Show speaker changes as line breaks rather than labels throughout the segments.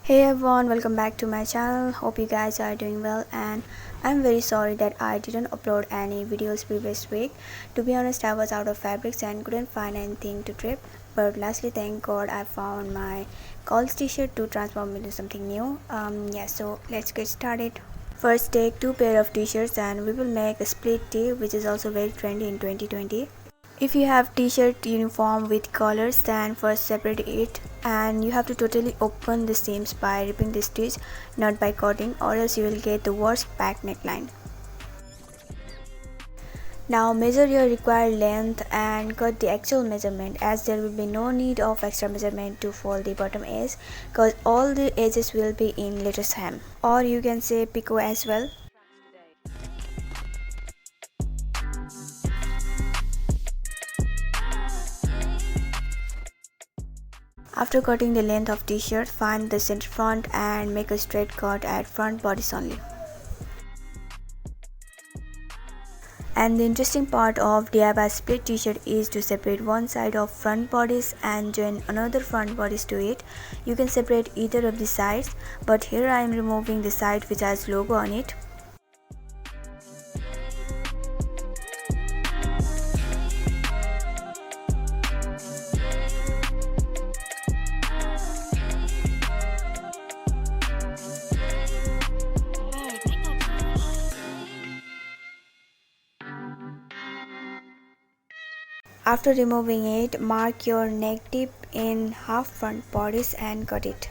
Hey everyone, welcome back to my channel. Hope you guys are doing well, and I'm very sorry that I didn't upload any videos previous week. To be honest, I was out of fabrics and couldn't find anything to trip. But lastly, thank God I found my college t-shirt to transform into something new. So let's get started. First, take two pair of t-shirts and we will make a split tee, which is also very trendy in 2020. If you have t-shirt uniform with collars, then first separate it, and you have to totally open the seams by ripping the stitch, not by cutting, or else you will get the worst back neckline. Now measure your required length and cut the actual measurement, as there will be no need of extra measurement to fold the bottom edge, cause all the edges will be in lattice hem, or you can say picot as well. After cutting the length of t-shirt, find the center front and make a straight cut at front bodice only. And the interesting part of DIY split t-shirt is to separate one side of front bodice and join another front bodice to it. You can separate either of the sides, but here I am removing the side which has logo on it. After removing it, mark your neck tip in half front bodice and cut it.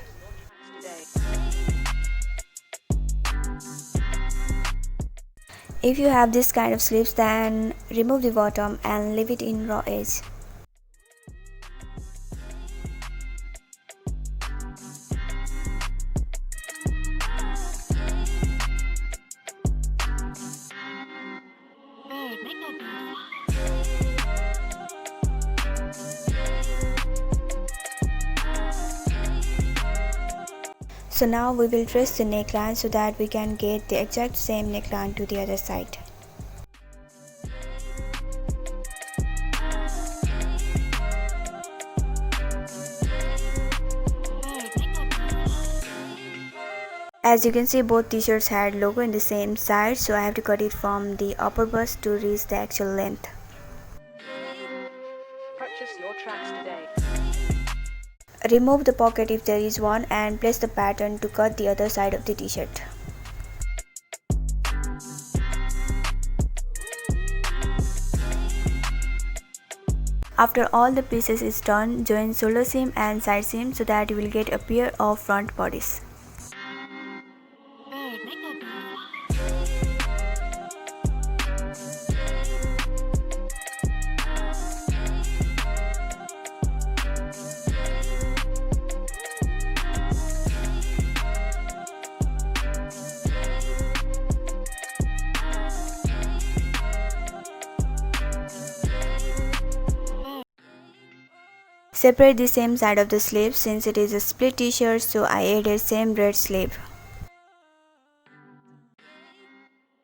If you have this kind of sleeves, then remove the bottom and leave it in raw edge. So now we will trace the neckline so that we can get the exact same neckline to the other side. As you can see, both t-shirts had logo in the same side, so I have to cut it from the upper bust to reach the actual length.
Purchase your tracks today.
Remove the pocket if there is one and place the pattern to cut the other side of the t-shirt. After all the pieces is done, join shoulder seam and side seam so that you will get a pair of front bodies. Separate the same side of the sleeve since it is a split t-shirt, so I added same red sleeve.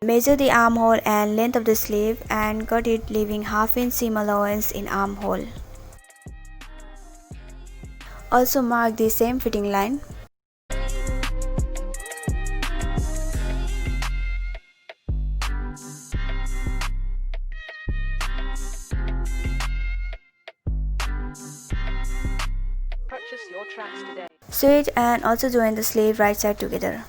Measure the armhole and length of the sleeve and cut it, leaving half-inch seam allowance in armhole. Also mark the same fitting line.
Purchase your tracks today.
Sew it and also join the sleeve right side together.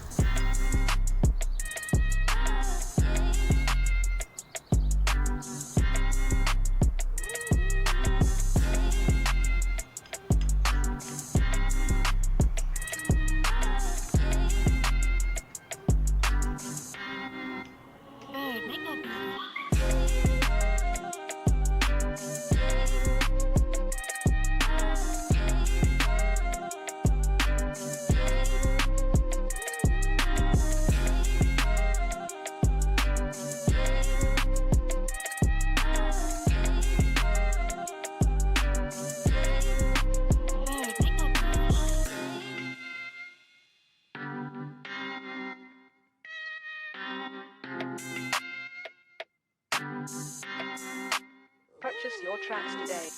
Purchase your tracks today.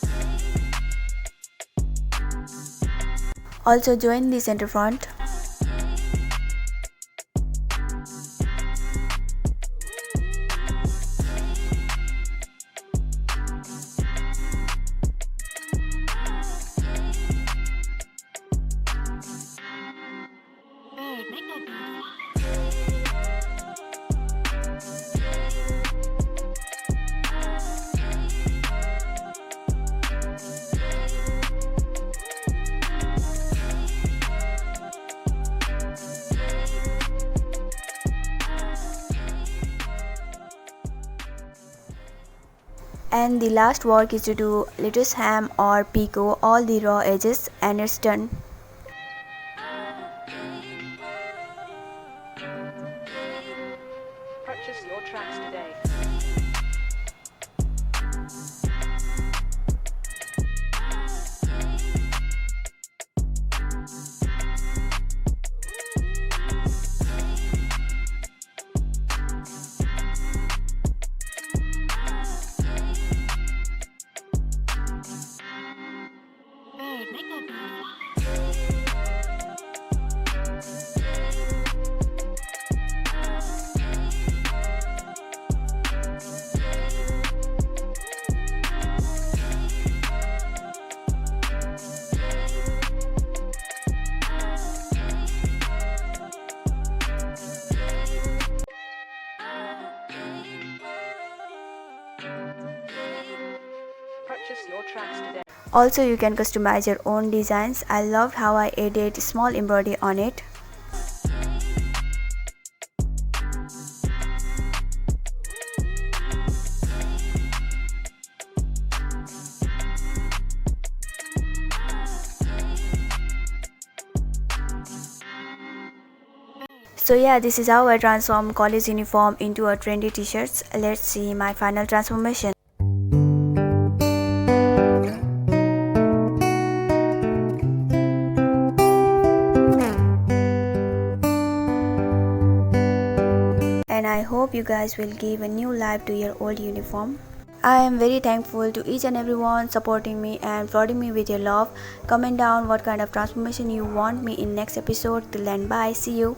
Also join the center front. And the last work is to do lettuce ham or pico all the raw edges and it's done.
Purchase your tracks today.
Byrd, make that beautiful.
Purchase your tracks today.
Also, you can customize your own designs. I loved how I added small embroidery on it. So yeah, this is how I transform college uniform into a trendy t-shirts. Let's see my final transformation. And I hope you guys will give a new life to your old uniform. I am very thankful to each and everyone supporting me and flooding me with your love. Comment down what kind of transformation you want me in next episode. Till then, bye. See you.